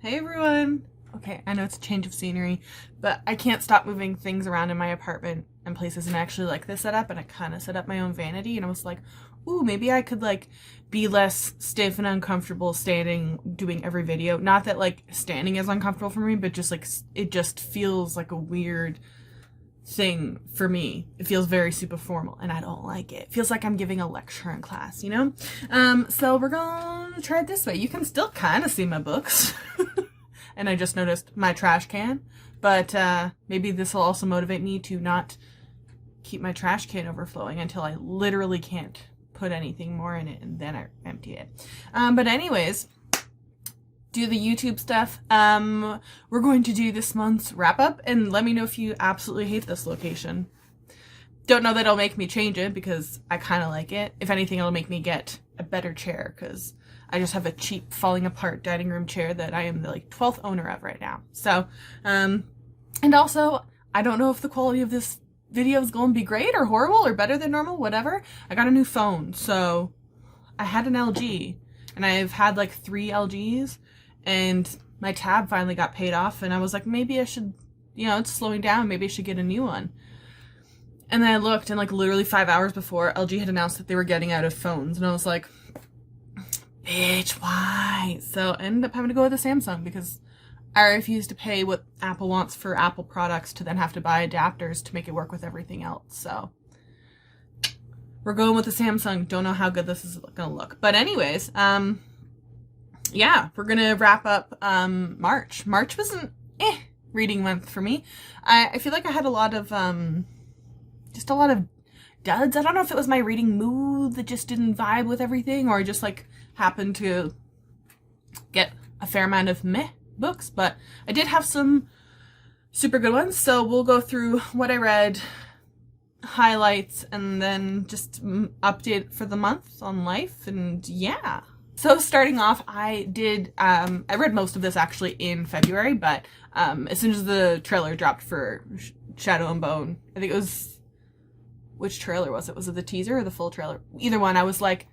Hey everyone! Okay, I know it's a change of scenery, but I can't stop moving things around in my apartment and places, and I actually like this setup, and I kind of set up my own vanity, and I was like, ooh, maybe I could like be less stiff and uncomfortable standing doing every video. Not that like standing is uncomfortable for me, but just like it just feels like a weird thing for me. It feels very super formal and I don't like it. It feels like I'm giving a lecture in class, you know? So we're gonna try it this way. You can still kind of see my books. And I just noticed my trash can, but maybe this will also motivate me to not keep my trash can overflowing until I literally can't put anything more in it, and then I empty it. But anyways, do the YouTube stuff. We're going to do this month's wrap up, and let me know if you absolutely hate this location. Don't know that it'll make me change it because I kind of like it. If anything, it'll make me get a better chair because I just have a cheap falling apart dining room chair that I am the like 12th owner of right now. So, and also I don't know if the quality of this video is going to be great or horrible or better than normal, whatever. I got a new phone, so I had an LG and I've had like 3 LGs. And my tab finally got paid off, and I was like, maybe I should, you know, it's slowing down, maybe I should get a new one. And then I looked, and like literally 5 hours before, LG had announced that they were getting out of phones, and I was like, bitch, why? So I ended up having to go with a Samsung because I refuse to pay what Apple wants for Apple products to then have to buy adapters to make it work with everything else. So we're going with the Samsung. Don't know how good this is gonna look. But anyways, yeah, we're gonna wrap up March. March was an reading month for me. I feel like I had a lot of just a lot of duds. I don't know if it was my reading mood that just didn't vibe with everything, or I just like happened to get a fair amount of meh books, but I did have some super good ones. So we'll go through what I read, highlights, and then just update for the month on life, and yeah. So starting off, I read most of this actually in February, but as soon as the trailer dropped for Shadow and Bone, I think it was, which trailer was it? Was it the teaser or the full trailer? Either one, I was like,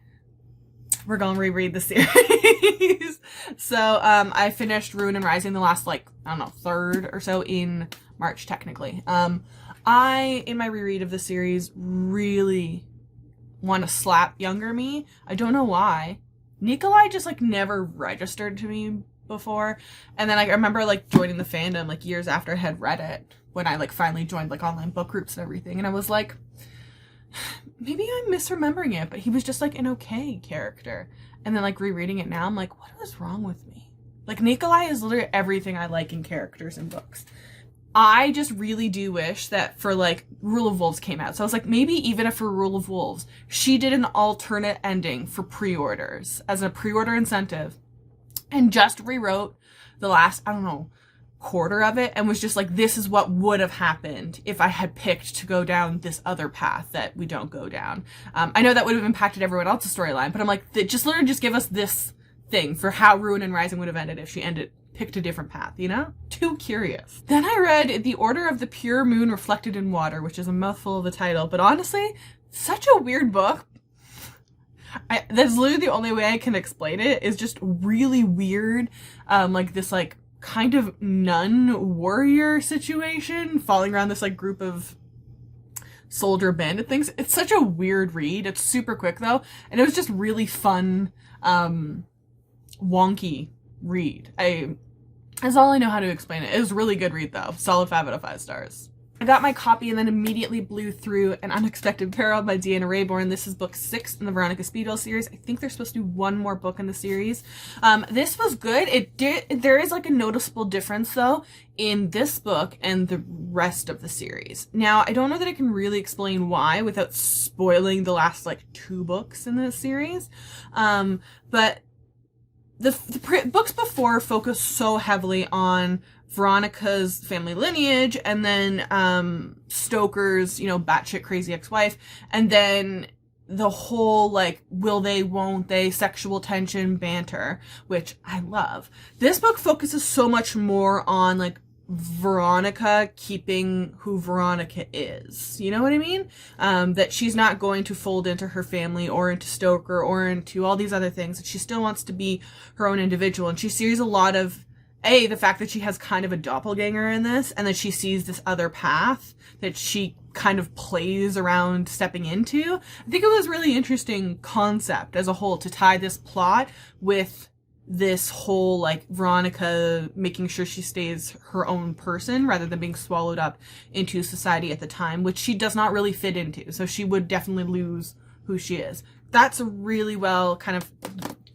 we're gonna reread the series. So I finished Rune and Rising, the last like, I don't know, third or so in March technically. I, in my reread of the series, really want to slap younger me. I don't know why. Nikolai just like never registered to me before, and then I remember like joining the fandom like years after I had read it, when I like finally joined like online book groups and everything, and I was like, maybe I'm misremembering it, but he was just like an okay character. And then like rereading it now, I'm like, what was wrong with me? Like Nikolai is literally everything I like in characters in books. I just really do wish that for like Rule of Wolves came out. So I was like, maybe even if for Rule of Wolves, she did an alternate ending for pre-orders as a pre-order incentive and just rewrote the last, I don't know, quarter of it and was just like, this is what would have happened if I had picked to go down this other path that we don't go down. I know that would have impacted everyone else's storyline, but I'm like, just literally just give us this thing for how Rune and Rising would have ended if she picked a different path, you know? Too curious. Then I read The Order of the Pure Moon Reflected in Water, which is a mouthful of a title, but honestly, such a weird book. That's literally the only way I can explain it, is just really weird, like this like kind of nun warrior situation falling around this like group of soldier bandit things. It's such a weird read. It's super quick though, and it was just really fun, wonky read. That's all I know how to explain it. It was a really good read though. Solid 5 out of 5 stars. I got my copy and then immediately blew through An Unexpected Peril by Deanna Reborn. This is book 6 in the Veronica Speedwell series. I think they're supposed to do one more book in the series. This was good. There is like a noticeable difference though in this book and the rest of the series. Now, I don't know that I can really explain why without spoiling the last like 2 books in this series. But the books before focused so heavily on Veronica's family lineage, and then Stoker's, you know, batshit crazy ex-wife, and then the whole like will they, won't they, sexual tension banter, which I love. This book focuses so much more on like Veronica keeping who Veronica is. You know what I mean? That she's not going to fold into her family or into Stoker or into all these other things. That she still wants to be her own individual. And she sees a lot of the fact that she has kind of a doppelganger in this, and that she sees this other path that she kind of plays around stepping into. I think it was a really interesting concept as a whole to tie this plot with this whole, like, Veronica making sure she stays her own person rather than being swallowed up into society at the time, which she does not really fit into. So she would definitely lose who she is. That's really well kind of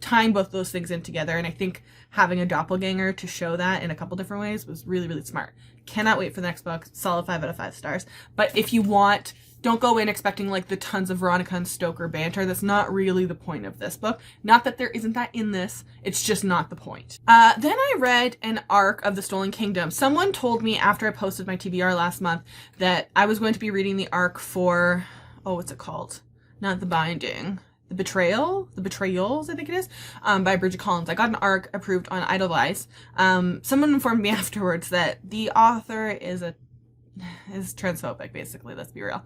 tying both those things in together. And I think having a doppelganger to show that in a couple different ways was really, really smart. Cannot wait for the next book. Solid 5 out of 5 stars. But if you want, don't go in expecting like the tons of Veronica and Stoker banter. That's not really the point of this book. Not that there isn't that in this. It's just not the point. Then I read an arc of The Stolen Kingdom. Someone told me after I posted my TBR last month that I was going to be reading the arc for, what's it called? Not The Binding. The Betrayals, I think it is, by Bridget Collins. I got an arc approved on Idolize. Someone informed me afterwards that the author is transphobic, basically, let's be real.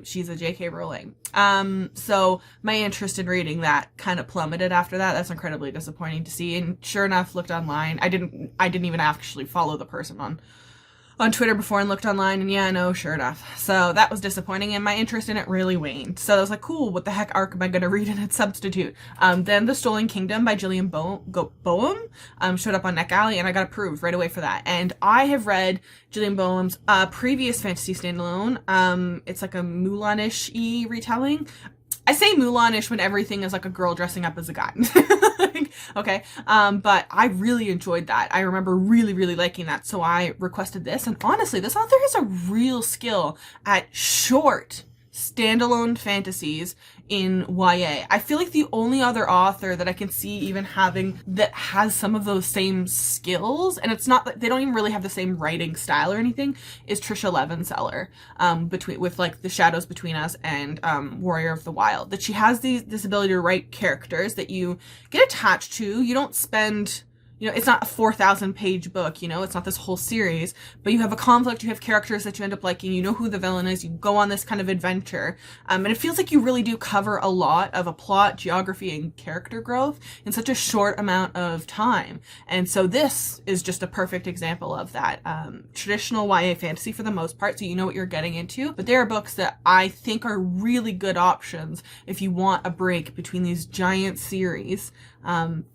She's a J.K. Rowling. So my interest in reading that kind of plummeted after that. That's incredibly disappointing to see. And sure enough, looked online. I didn't even actually follow the person on Twitter before and looked online, and yeah, no, sure enough. So that was disappointing, and my interest in it really waned. So I was like, cool, what the heck arc am I going to read in its substitute? Then The Stolen Kingdom by Jillian Boehm showed up on NetGalley, and I got approved right away for that. And I have read Jillian Boehm's previous fantasy standalone. It's like a Mulan-ish-y retelling. I say Mulan-ish when everything is like a girl dressing up as a guy. Okay. But I really enjoyed that. I remember really, really liking that. So I requested this. And honestly, this author has a real skill at short standalone fantasies in YA. I feel like the only other author that I can see even having that has some of those same skills, and it's not that they don't even really have the same writing style or anything, is Trisha Levenseller, with like The Shadows Between Us and Warrior of the Wild. That she has this ability to write characters that you get attached to. You don't spend, it's not a 4,000 page book, it's not this whole series, but you have a conflict, you have characters that you end up liking, you know who the villain is, you go on this kind of adventure, and it feels like you really do cover a lot of a plot, geography, and character growth in such a short amount of time. And so this is just a perfect example of that. Traditional YA fantasy for the most part, so you know what you're getting into, but there are books that I think are really good options if you want a break between these giant series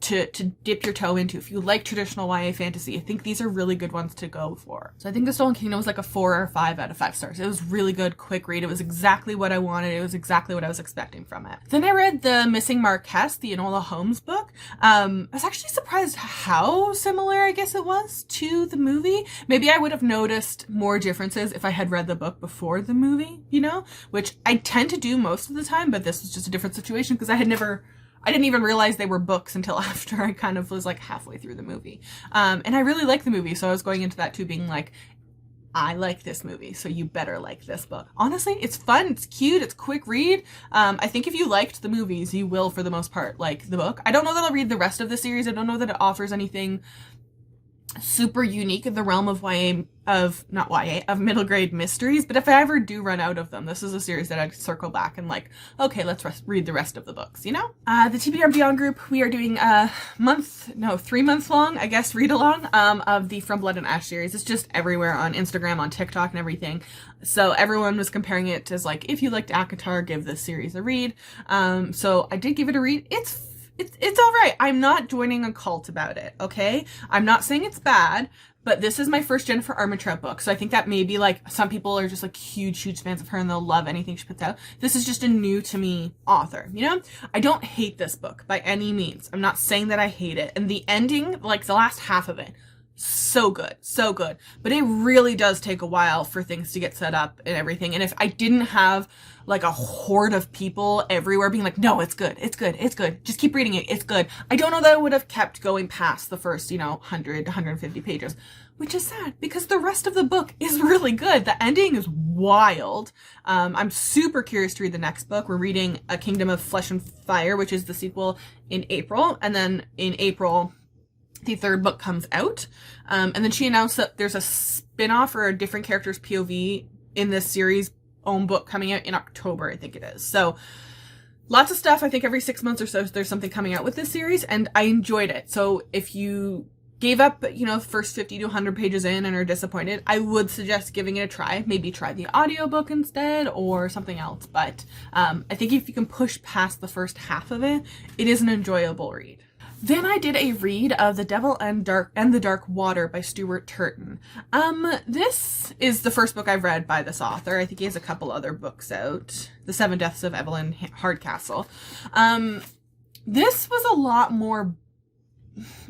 to dip your toe into. If you like traditional YA fantasy, I think these are really good ones to go for. So I think The Stolen Kingdom was like a 4 or 5 out of 5 stars. It was really good, quick read. It was exactly what I wanted. It was exactly what I was expecting from it. Then I read The Missing Marquess, the Enola Holmes book. I was actually surprised how similar, I guess it was, to the movie. Maybe I would have noticed more differences if I had read the book before the movie, which I tend to do most of the time, but this was just a different situation because I didn't even realize they were books until after I kind of was like halfway through the movie. And I really like the movie, so I was going into that too being like, I like this movie, so you better like this book. Honestly, it's fun, it's cute, it's quick read. I think if you liked the movies, you will, for the most part, like the book. I don't know that I'll read the rest of the series. I don't know that it offers anything super unique in the realm of middle grade mysteries, but if I ever do run out of them, this is a series that I'd circle back and like, okay, let's read the rest of the books, The TBR Beyond group, we are doing 3 months long, I guess, read along of the From Blood and Ash series. It's just everywhere on Instagram, on TikTok, and everything. So everyone was comparing it as like, if you liked ACOTAR, give this series a read. So I did give it a read. It's all right. I'm not joining a cult about it, okay? I'm not saying it's bad, but this is my first Jennifer Armentrout book, so I think that maybe like some people are just like huge fans of her and they'll love anything she puts out. This is just a new to me author, I don't hate this book by any means. I'm not saying that I hate it. And the ending, like the last half of it, so good. But it really does take a while for things to get set up and everything. And if I didn't have like a horde of people everywhere being like, no, it's good. Just keep reading it. It's good. I don't know that I would have kept going past the first, 100, 150 pages, which is sad because the rest of the book is really good. The ending is wild. I'm super curious to read the next book. We're reading A Kingdom of Flesh and Fire, which is the sequel, in April. And then in April, the third book comes out. And then she announced that there's a spin-off or a different character's POV in this series own book coming out in October, I think it is. So lots of stuff. I think every 6 months or so there's something coming out with this series, and I enjoyed it. So if you gave up, you know, first 50 to 100 pages in and are disappointed, I would suggest giving it a try. Maybe try the audiobook instead or something else. But I think if you can push past the first half of it, it is an enjoyable read. Then I did a read of The Devil and the Dark Water by Stuart Turton. This is the first book I've read by this author. I think he has a couple other books out. The Seven Deaths of Evelyn, Hardcastle. This was a lot more,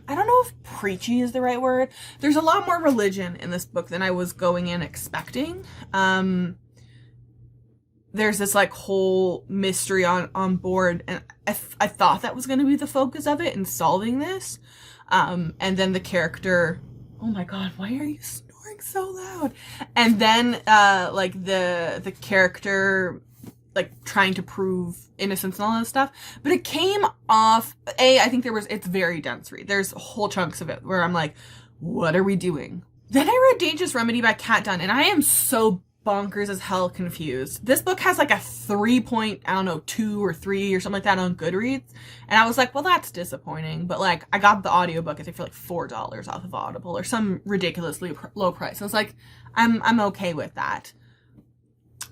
I don't know if preachy is the right word. There's a lot more religion in this book than I was going in expecting. There's this like whole mystery on board, and I thought that was going to be the focus of it in solving this. And then the character, oh my god, why are you snoring so loud? And then like the character like trying to prove innocence and all that stuff. But it came off, I think it's very dense read. There's whole chunks of it where I'm like, what are we doing? Then I read Dangerous Remedy by Kat Dunn, and I am so bonkers as hell confused. This book has like a 3.2 or 3 or something like that on Goodreads, and I was like, well, that's disappointing. But like, I got the audiobook I think for like $4 off of Audible or some ridiculously low price. I was like, I'm okay with that.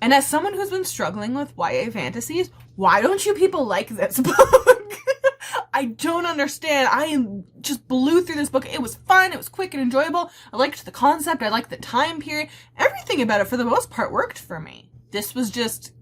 And as someone who's been struggling with YA fantasies, why don't you people like this book? I don't understand. I just blew through this book. It was fun. It was quick and enjoyable. I liked the concept. I liked the time period. Everything about it, for the most part, worked for me. This was just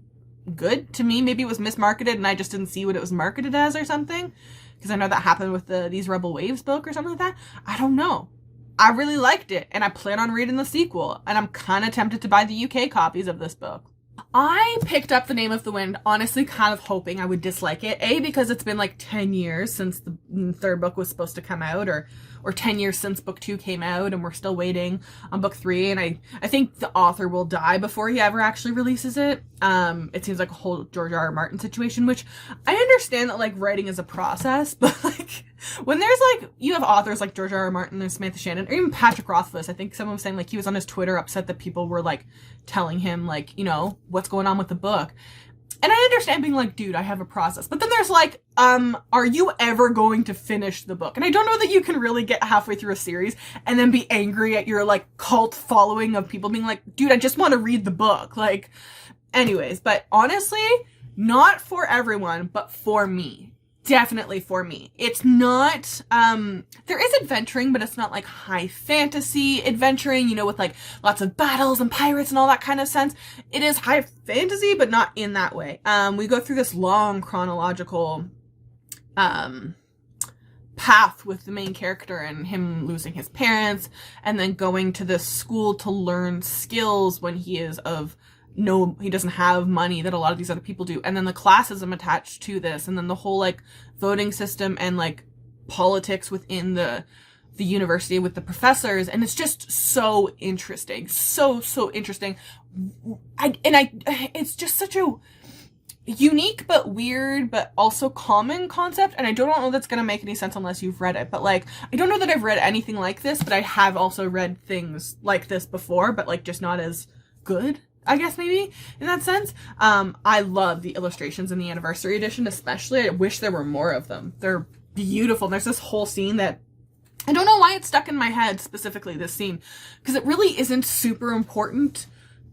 good to me. Maybe it was mismarketed and I just didn't see what it was marketed as or something. Because I know that happened with These Rebel Waves book or something like that. I don't know. I really liked it, and I plan on reading the sequel, and I'm kind of tempted to buy the UK copies of this book. I picked up The Name of the Wind, honestly kind of hoping I would dislike it. A, because it's been like 10 years since the third book was supposed to come out, or 10 years since book 2 came out, and we're still waiting on book 3, and I think the author will die before he ever actually releases it. It seems like a whole George R.R. Martin situation, which I understand that like writing is a process, but like when there's like, you have authors like George R.R. Martin and Samantha Shannon, or even Patrick Rothfuss, I think someone was saying like he was on his Twitter upset that people were like telling him like, you know, what's going on with the book. And I understand being like, dude, I have a process. But then there's like, are you ever going to finish the book? And I don't know that you can really get halfway through a series and then be angry at your like cult following of people being like, dude, I just want to read the book. Like, anyways, but honestly, not for everyone, but for me. Definitely for me. It's not, there is adventuring, but it's not like high fantasy adventuring, you know, with like lots of battles and pirates and all that kind of sense. It is high fantasy, but not in that way. We go through this long chronological, path with the main character and him losing his parents and then going to this school to learn skills when he is he doesn't have money that a lot of these other people do. And then the classism attached to this, and then the whole like voting system and like politics within the university with the professors. And it's just so interesting. So interesting. It's just such a unique but weird but also common concept, and I don't know that's gonna make any sense unless you've read it. But like, I don't know that I've read anything like this, but I have also read things like this before, but like just not as good, I guess, maybe, in that sense. I love the illustrations in the anniversary edition, especially. I wish there were more of them. They're beautiful. There's this whole scene that I don't know why it's stuck in my head, specifically this scene, because it really isn't super important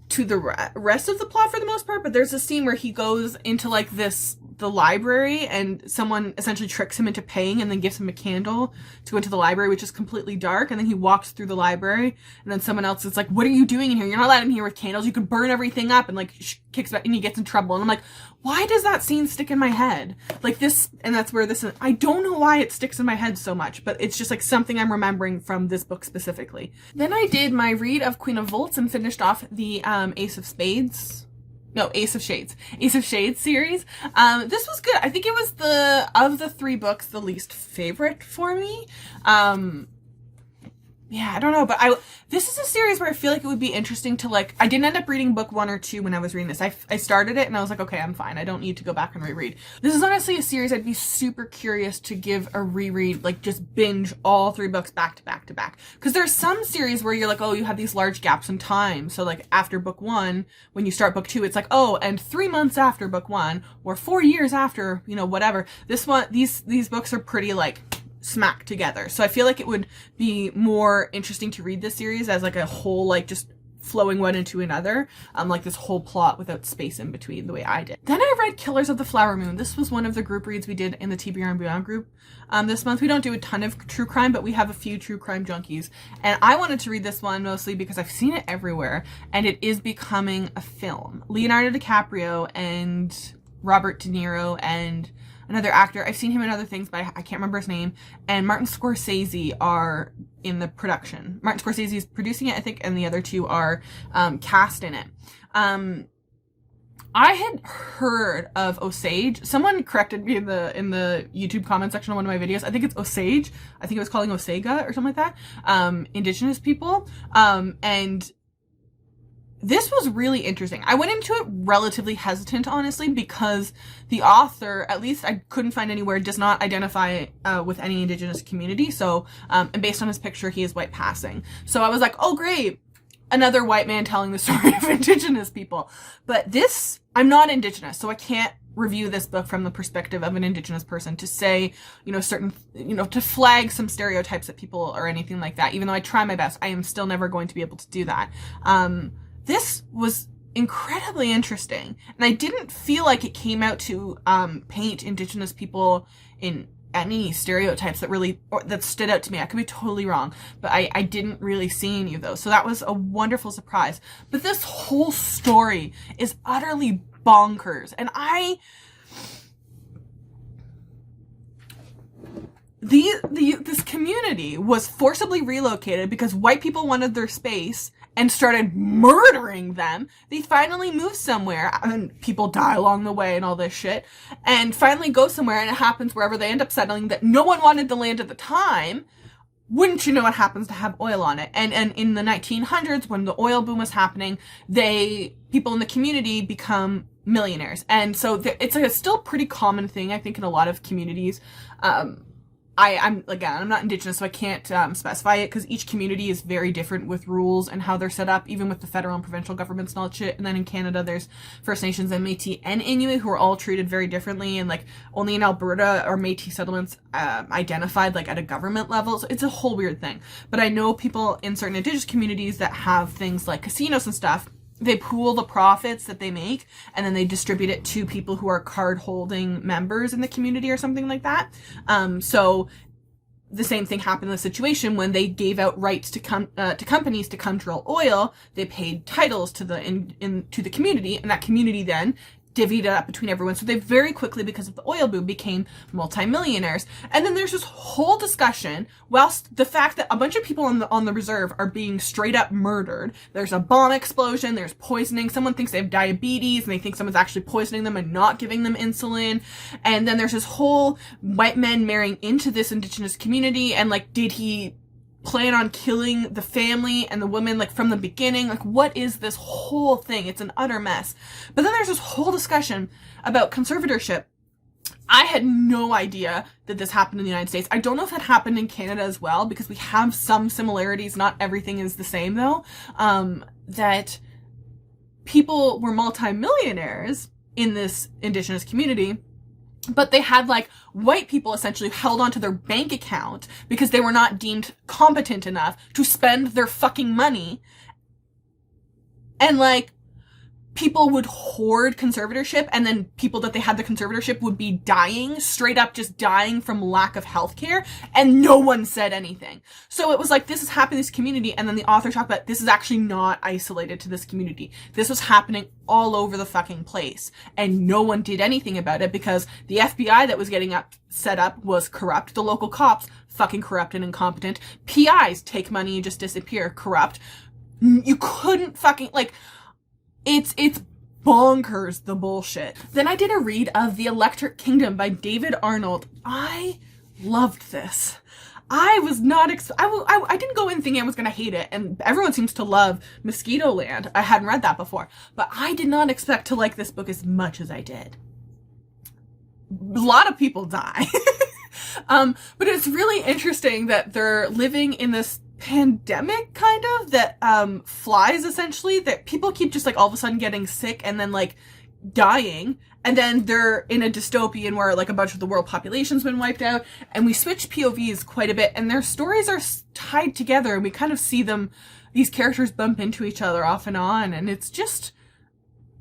to the rest of the plot for the most part, but there's a scene where he goes into like the library, and someone essentially tricks him into paying and then gives him a candle to go into the library, which is completely dark. And then he walks through the library, and then someone else is like, what are you doing in here? You're not allowed in here with candles. You could burn everything up, and like kicks back, and he gets in trouble. And I'm like, why does that scene stick in my head? Like this, and that's where this, I don't know why it sticks in my head so much, but it's just like something I'm remembering from this book specifically. Then I did my read of Queen of Volts and finished off the Ace of Shades series. This was good. I think it was of the 3 books, the least favorite for me. Yeah, I don't know, but this is a series where I feel like it would be interesting to like, I didn't end up reading book 1 or 2 when I was reading this. I started it and I was like, okay, I'm fine. I don't need to go back and reread. This is honestly a series I'd be super curious to give a reread, like just binge all 3 books back to back to back. Because there's some series where you're like, oh, you have these large gaps in time. So like after book 1, when you start book 2, it's like, oh, and 3 months after book 1 or 4 years after, you know, whatever. This one, these books are pretty like smack together. So I feel like it would be more interesting to read this series as like a whole, like just flowing one into another, like this whole plot without space in between the way I did. Then I read Killers of the Flower Moon. This was one of the group reads we did in the TBR and Beyond group this month. We don't do a ton of true crime, but we have a few true crime junkies. And I wanted to read this one mostly because I've seen it everywhere and it is becoming a film. Leonardo DiCaprio and Robert De Niro and another actor. I've seen him in other things, but I can't remember his name. And Martin Scorsese are in the production. Martin Scorsese is producing it, I think, and the other two are cast in it. I had heard of Osage. Someone corrected me in the YouTube comment section on one of my videos. I think it's Osage. I think it was calling Osega or something like that. Indigenous people. And this was really interesting. I went into it relatively hesitant, honestly, because the author, at least I couldn't find anywhere, does not identify with any Indigenous community. So, and based on his picture, he is white passing. So I was like, oh, great. Another white man telling the story of Indigenous people. But this, I'm not Indigenous, so I can't review this book from the perspective of an Indigenous person to say, to flag some stereotypes at people or anything like that. Even though I try my best, I am still never going to be able to do that. This was incredibly interesting, and I didn't feel like it came out to paint Indigenous people in any stereotypes that stood out to me. I could be totally wrong, but I didn't really see any of those. So that was a wonderful surprise. But this whole story is utterly bonkers, and this community was forcibly relocated because white people wanted their space and started murdering them. They finally move somewhere, and people die along the way and all this shit, and finally go somewhere, and it happens wherever they end up settling that no one wanted the land at the time. Wouldn't you know, it happens to have oil on it. And in the 1900s, when the oil boom was happening, people in the community become millionaires. And so it's a still pretty common thing, I think, in a lot of communities. I'm not Indigenous, so I can't specify it because each community is very different with rules and how they're set up, even with the federal and provincial governments and all that shit. And then in Canada, there's First Nations and Métis and Inuit who are all treated very differently. And like only in Alberta are Métis settlements identified like at a government level. So it's a whole weird thing. But I know people in certain Indigenous communities that have things like casinos and stuff. They pool the profits that they make and then they distribute it to people who are card holding members in the community or something like that. So the same thing happened in the situation when they gave out rights to companies to come drill oil. They paid titles to the community, and that community then divvied it up between everyone. So they very quickly, because of the oil boom, became multimillionaires. And then there's this whole discussion, whilst the fact that a bunch of people on the reserve are being straight up murdered. There's a bomb explosion, there's poisoning, someone thinks they have diabetes, and they think someone's actually poisoning them and not giving them insulin. And then there's this whole white men marrying into this Indigenous community, and like, did he plan on killing the family and the woman like from the beginning? Like, what is this whole thing? It's an utter mess. But then there's this whole discussion about conservatorship. I had no idea that this happened in the United States. I don't know if it happened in Canada as well, because we have some similarities. Not everything is the same though. That people were multimillionaires in this Indigenous community, but they had like white people essentially held onto their bank account because they were not deemed competent enough to spend their fucking money. And like, people would hoard conservatorship, and then people that they had the conservatorship would be dying, straight up just dying from lack of healthcare, and no one said anything. So it was like, this is happening in this community, and then the author talked about this is actually not isolated to this community. This was happening all over the fucking place, and no one did anything about it because the FBI that was getting set up was corrupt. The local cops, fucking corrupt and incompetent. PIs take money and just disappear, corrupt. You couldn't fucking, like, it's bonkers, the bullshit. Then I did a read of The Electric Kingdom by David Arnold. I loved this. I was not, I didn't go in thinking I was going to hate it, and everyone seems to love Mosquito Land. I hadn't read that before, but I did not expect to like this book as much as I did. A lot of people die. But it's really interesting that they're living in this pandemic kind of that flies essentially, that people keep just like all of a sudden getting sick and then like dying, and then they're in a dystopian where like a bunch of the world population's been wiped out, and we switch POVs quite a bit, and their stories are tied together, and we kind of see them, these characters bump into each other off and on, and it's just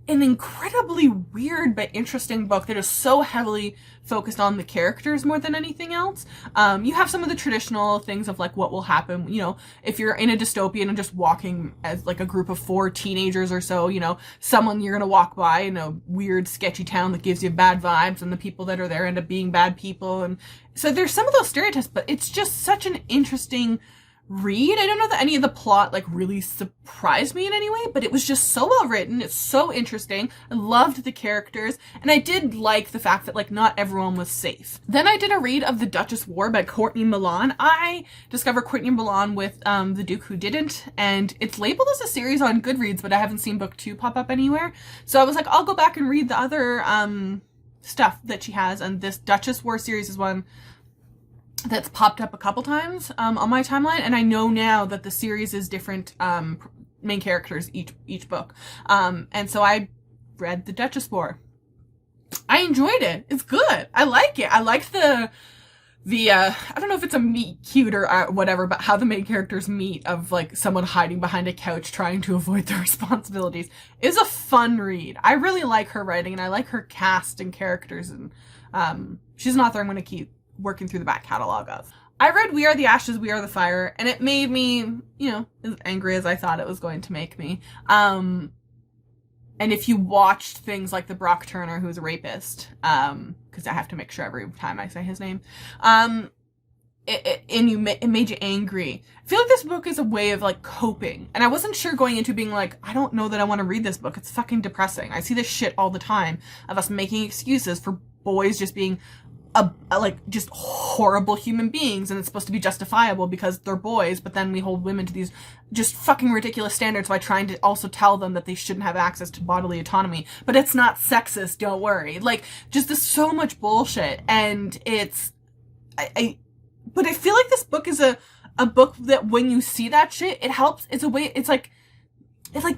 an incredibly weird but interesting book that is so heavily focused on the characters more than anything else. You have some of the traditional things of like what will happen, you know, if you're in a dystopian and just walking as like a group of 4 teenagers or so, you know, someone you're gonna walk by in a weird sketchy town that gives you bad vibes, and the people that are there end up being bad people, and so there's some of those stereotypes, but it's just such an interesting read. I don't know that any of the plot like really surprised me in any way, but it was just so well written. It's so interesting. I loved the characters, and I did like the fact that like not everyone was safe. Then I did a read of The Duchess War by Courtney Milan. I discovered Courtney Milan with The Duke Who Didn't, and it's labeled as a series on Goodreads, but I haven't seen book 2 pop up anywhere. So I was like, I'll go back and read the other stuff that she has, and this Duchess War Series is one that's popped up a couple times on my timeline, and I know now that the series is different main characters each book, and so I read The Duchess War. I enjoyed it. It's good. I like it. I liked the I don't know if it's a meet cute or whatever, but how the main characters meet, of like someone hiding behind a couch trying to avoid their responsibilities, is a fun read. I really like her writing, and I like her cast and characters, and she's an author I'm going to keep working through the back catalog of. I read We Are the Ashes, We Are the Fire, and it made me, you know, as angry as I thought it was going to make me. And if you watched things like the Brock Turner, who's a rapist, because I have to make sure every time I say his name, it made you angry. I feel like this book is a way of like coping, and I wasn't sure going into being like, I don't know that I want to read this book. It's fucking depressing. I see this shit all the time of us making excuses for boys just being like just horrible human beings, and it's supposed to be justifiable because they're boys, but then we hold women to these just fucking ridiculous standards by trying to also tell them that they shouldn't have access to bodily autonomy. But it's not sexist, don't worry. Like, just this so much bullshit, and it's but I feel like this book is a book that when you see that shit, it helps. It's a way, it's like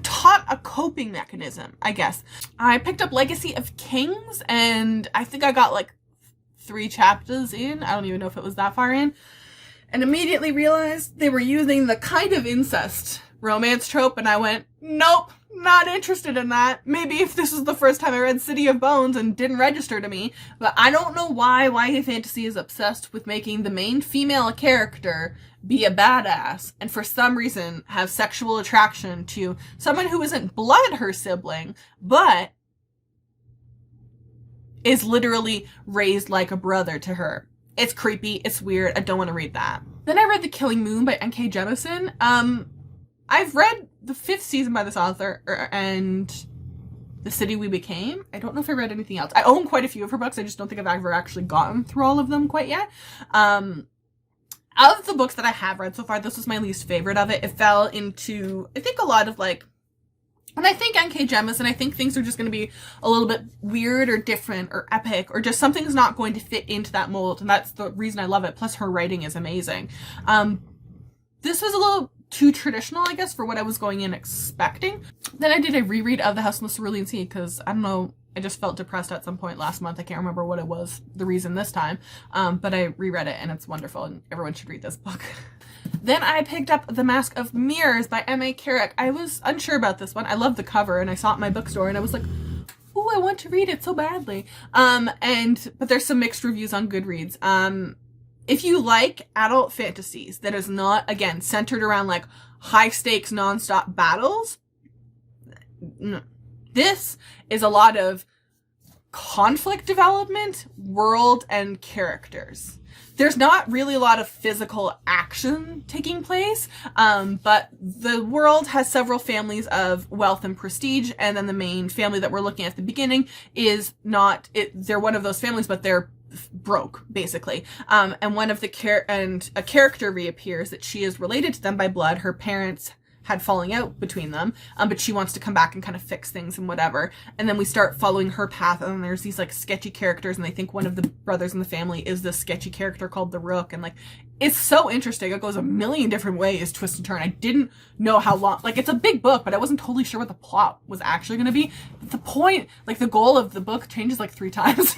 taught a coping mechanism, I guess. I picked up Legacy of Kings, and I think I got like 3 chapters in. I don't even know if it was that far in, and immediately realized they were using the kind of incest romance trope, and I went, nope, not interested in that. Maybe if this was the first time I read City of Bones and didn't register to me, but I don't know why YA Fantasy is obsessed with making the main female character be a badass, and for some reason have sexual attraction to someone who isn't blood her sibling, but is literally raised like a brother to her. It's creepy. It's weird. I don't want to read that. Then I read The Killing Moon by N.K. Jemisin. I've read the 5th season by this author, and The City We Became. I don't know if I read anything else. I own quite a few of her books. I just don't think I've ever actually gotten through all of them quite yet. Out of the books that I have read so far, this was my least favorite of it. It fell into, I think, a lot of like, and I think N.K. Jemisin, I think things are just going to be a little bit weird or different or epic, or just something's not going to fit into that mold, and that's the reason I love it. Plus her writing is amazing. This was a little too traditional, I guess, for what I was going in expecting. Then I did a reread of The House on the Cerulean Sea, because, I don't know, I just felt depressed at some point last month. I can't remember what it was, the reason this time, but I reread it, and it's wonderful, and everyone should read this book. Then I picked up The Mask of Mirrors by M.A. Carrick. I was unsure about this one. I love the cover, and I saw it in my bookstore, and I was like, ooh, I want to read it so badly. But there's some mixed reviews on Goodreads. If you like adult fantasies that is not, again, centered around like high stakes nonstop battles, this is a lot of conflict development, world, and characters. There's not really a lot of physical action taking place, but the world has several families of wealth and prestige, and then the main family that we're looking at the beginning is not, they're one of those families, but they're broke, basically. And one of the a character reappears that she is related to them by blood. Her parents had falling out between them, but she wants to come back and kind of fix things and whatever. And then we start following her path, and then there's these like sketchy characters, and they think one of the brothers in the family is this sketchy character called the Rook, and like it's so interesting. It goes a million different ways, twist and turn. I didn't know how long, like it's a big book, but I wasn't totally sure what the plot was actually going to be. But the point, like the goal of the book changes like 3 times.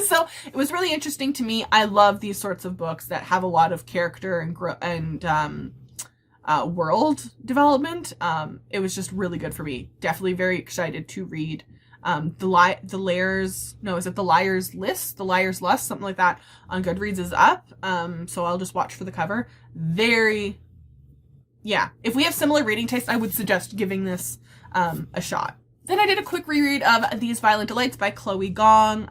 So it was really interesting to me. I love these sorts of books that have a lot of character and world development. It was just really good for me. Definitely very excited to read the Liar's List, the Liar's Lust, something like that on Goodreads is up. So I'll just watch for the cover. If we have similar reading tastes, I would suggest giving this a shot. Then I did a quick reread of These Violent Delights by Chloe Gong.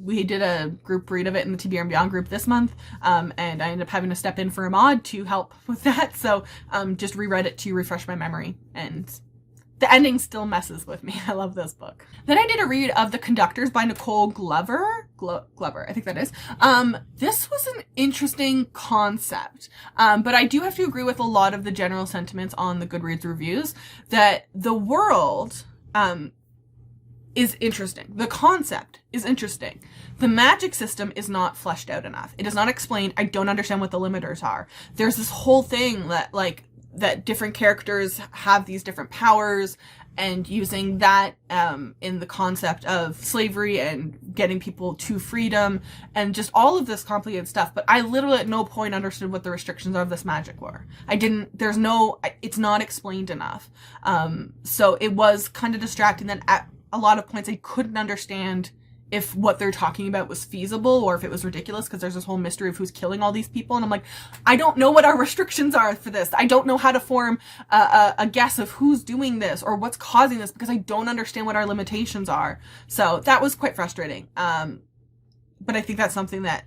We did a group read of it in the TBR and Beyond group this month, and I ended up having to step in for Ahmad to help with that, so just reread it to refresh my memory, and the ending still messes with me. I love this book. Then I did a read of The Conductors by Nicole Glover, I think that is. This was an interesting concept, but I do have to agree with a lot of the general sentiments on the Goodreads reviews, that the world is interesting. The concept is interesting. The magic system is not fleshed out enough. It is not explained. I don't understand what the limiters are. There's this whole thing that different characters have these different powers, and using that in the concept of slavery and getting people to freedom and just all of this complicated stuff. But I literally at no point understood what the restrictions of this magic were. It's not explained enough. So it was kind of distracting. Then at a lot of points I couldn't understand if what they're talking about was feasible or if it was ridiculous, because there's this whole mystery of who's killing all these people, and I'm like, I don't know what our restrictions are for this. I don't know how to form a guess of who's doing this or what's causing this, because I don't understand what our limitations are. So that was quite frustrating. But I think that's something that,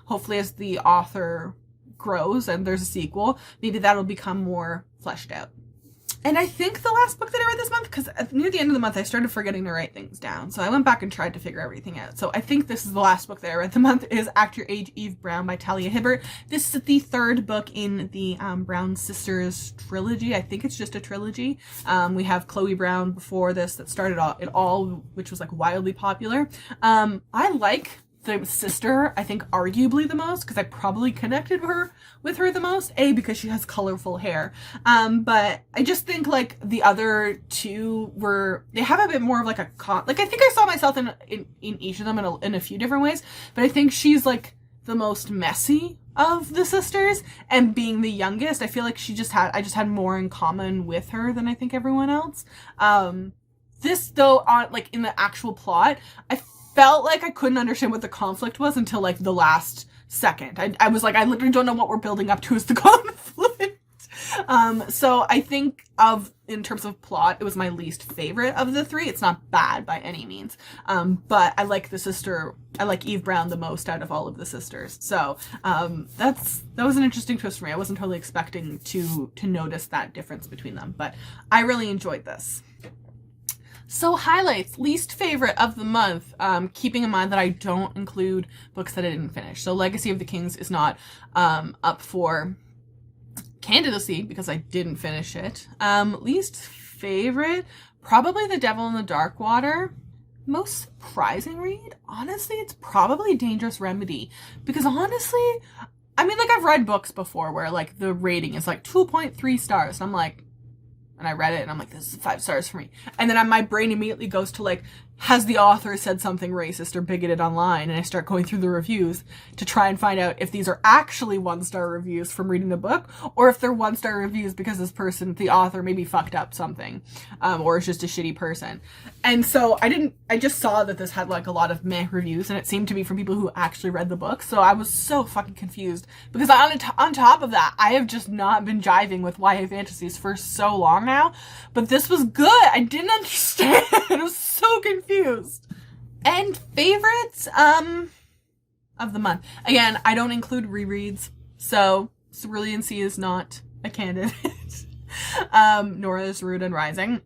hopefully as the author grows and there's a sequel, maybe that'll become more fleshed out. And I think the last book that I read this month, because near the end of the month, I started forgetting to write things down. So I went back and tried to figure everything out. So I think this is the last book that I read the month, is Act Your Age, Eve Brown by Talia Hibbert. This is the 3rd book in the Brown Sisters trilogy. I think it's just a trilogy. We have Chloe Brown before this that started it all, which was like wildly popular. I like the sister, I think, arguably the most, because I probably connected with her the most, because she has colorful hair, but I just think like the other two they have a bit more of like I think I saw myself in each of them in a few different ways, but I think she's like the most messy of the sisters, and being the youngest, I feel like I just had more in common with her than I think everyone else. This though, in the actual plot, I felt like I couldn't understand what the conflict was until like the last second. I was like, I literally don't know what we're building up to as the conflict. So I think in terms of plot, it was my least favorite of the 3. It's not bad by any means. But I like Eve Brown the most out of all of the sisters. So that was an interesting twist for me. I wasn't totally expecting to notice that difference between them, but I really enjoyed this. So highlights, least favorite of the month, keeping in mind that I don't include books that I didn't finish. So Legacy of the Kings is not up for candidacy because I didn't finish it. Least favorite, probably The Devil in the Dark Water. Most surprising read, honestly, it's probably Dangerous Remedy. Because honestly, I mean, like I've read books before where like the rating is like 2.3 stars. And I'm like, and I read it and I'm like, this is 5 stars for me. And then my brain immediately goes to like, has the author said something racist or bigoted online? And I start going through the reviews to try and find out if these are actually 1-star reviews from reading the book, or if they're 1-star reviews because this person, the author, maybe fucked up something, or is just a shitty person. And so I just saw that this had like a lot of meh reviews, and it seemed to be from people who actually read the book. So I was so fucking confused because on top of that, I have just not been jiving with YA fantasies for so long now, but this was good. I didn't understand. I was so confused. And favorites of the month. Again, I don't include rereads, so Cerulean Sea is not a candidate. Nor is Rune and Rising.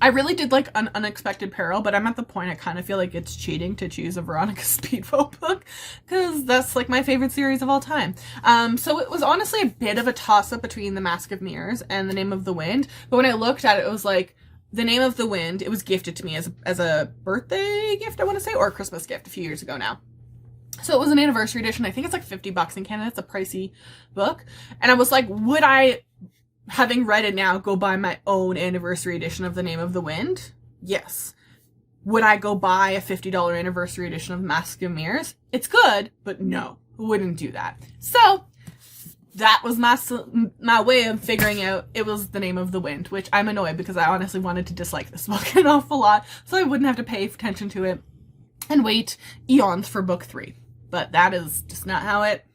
I really did like an Unexpected Peril, but I'm at the point I kind of feel like it's cheating to choose a Veronica Speedboat book because that's like my favorite series of all time. So it was honestly a bit of a toss-up between The Mask of Mirrors and The Name of the Wind, but when I looked at it, it was like The Name of the Wind, it was gifted to me as a birthday gift, I want to say, or a Christmas gift a few years ago now. So it was an anniversary edition. I think it's like $50 in Canada. It's a pricey book. And I was like, would I, having read it now, go buy my own anniversary edition of The Name of the Wind? Yes. Would I go buy a $50 anniversary edition of Mask of Mirrors? It's good, but no, wouldn't do that. So that was my way of figuring out it was The Name of the Wind, which I'm annoyed because I honestly wanted to dislike this book an awful lot, so I wouldn't have to pay attention to it and wait eons for book 3. But that is just not how it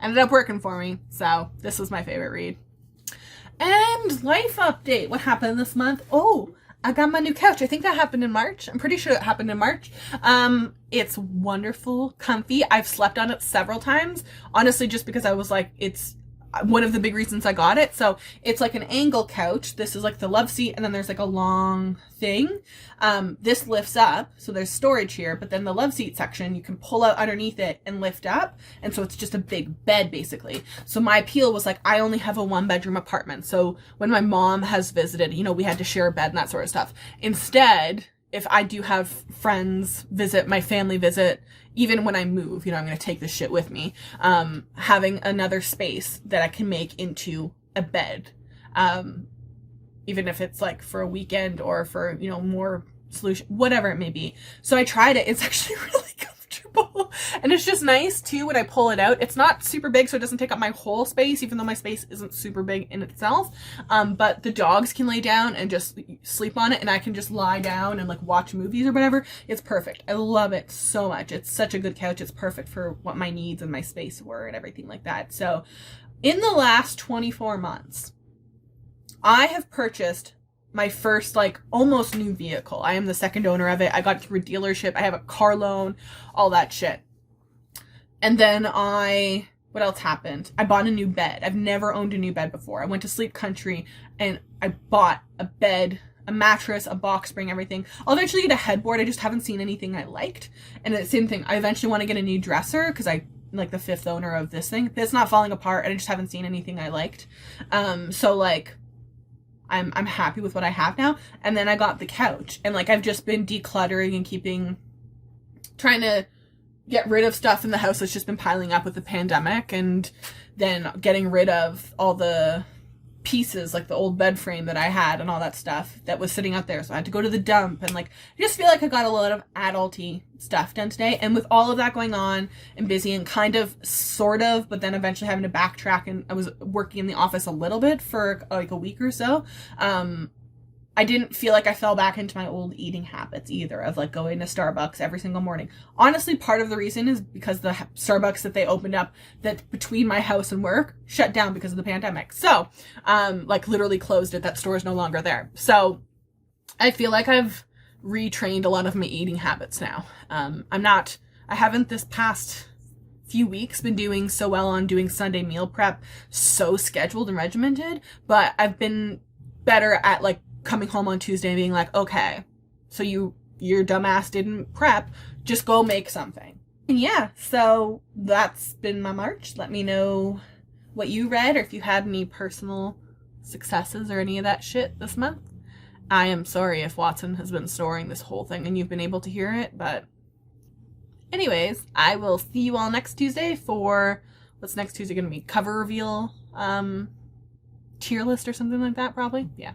ended up working for me. So this was my favorite read. And life update. What happened this month? Oh, I got my new couch. I think that happened in March. I'm pretty sure it happened in March. It's wonderful, comfy. I've slept on it several times. Honestly, just because I was like, it's one of the big reasons I got it. So it's like an angle couch. This is like the love seat, and then there's like a long thing. This lifts up, so there's storage here, but then the love seat section, you can pull out underneath it and lift up. And so it's just a big bed, basically. So my appeal was like, I only have a 1-bedroom apartment. So when my mom has visited, we had to share a bed and that sort of stuff. Instead, if I do have friends visit, my family visit, even when I move, I'm going to take this shit with me, having another space that I can make into a bed, even if it's like for a weekend or for, more solution, whatever it may be. So I tried it. It's actually really comfortable. And it's just nice too when I pull it out. It's not super big, so it doesn't take up my whole space, even though my space isn't super big in itself. But the dogs can lay down and just sleep on it, and I can just lie down and like watch movies or whatever. It's perfect. I love it so much. It's such a good couch. It's perfect for what my needs and my space were and everything like that. So in the last 24 months, I have purchased my first like almost new vehicle. I am the second owner of it. I got it through a dealership. I have a car loan, all that shit. And then what else happened? I bought a new bed. I've never owned a new bed before. I went to Sleep Country and I bought a bed, a mattress, a box spring, everything. I'll eventually get a headboard. I just haven't seen anything I liked. And the same thing, I eventually want to get a new dresser because I'm like the 5th owner of this thing. It's not falling apart, and I just haven't seen anything I liked. So like, I'm happy with what I have now. And then I got the couch, and like I've just been decluttering and trying to get rid of stuff in the house that's just been piling up with the pandemic, and then getting rid of all the pieces, like the old bed frame that I had and all that stuff that was sitting out there. So I had to go to the dump, and like I just feel like I got a lot of adulty stuff done today. And with all of that going on and busy and kind of sort of, but then eventually having to backtrack, and I was working in the office a little bit for like a week or so, I didn't feel like I fell back into my old eating habits either, of like going to Starbucks every single morning. Honestly, part of the reason is because the Starbucks that they opened up that between my house and work shut down because of the pandemic. So, like literally closed it. That store is no longer there. So I feel like I've retrained a lot of my eating habits now. I haven't this past few weeks been doing so well on doing Sunday meal prep, so scheduled and regimented, but I've been better at like coming home on Tuesday and being like, okay, so your dumbass didn't prep, just go make something. And yeah, so that's been my March. Let me know what you read, or if you had any personal successes or any of that shit this month. I am sorry if Watson has been storing this whole thing and you've been able to hear it, but anyways, I will see you all next Tuesday for, what's next Tuesday gonna be? Cover reveal, tier list or something like that, probably? Yeah.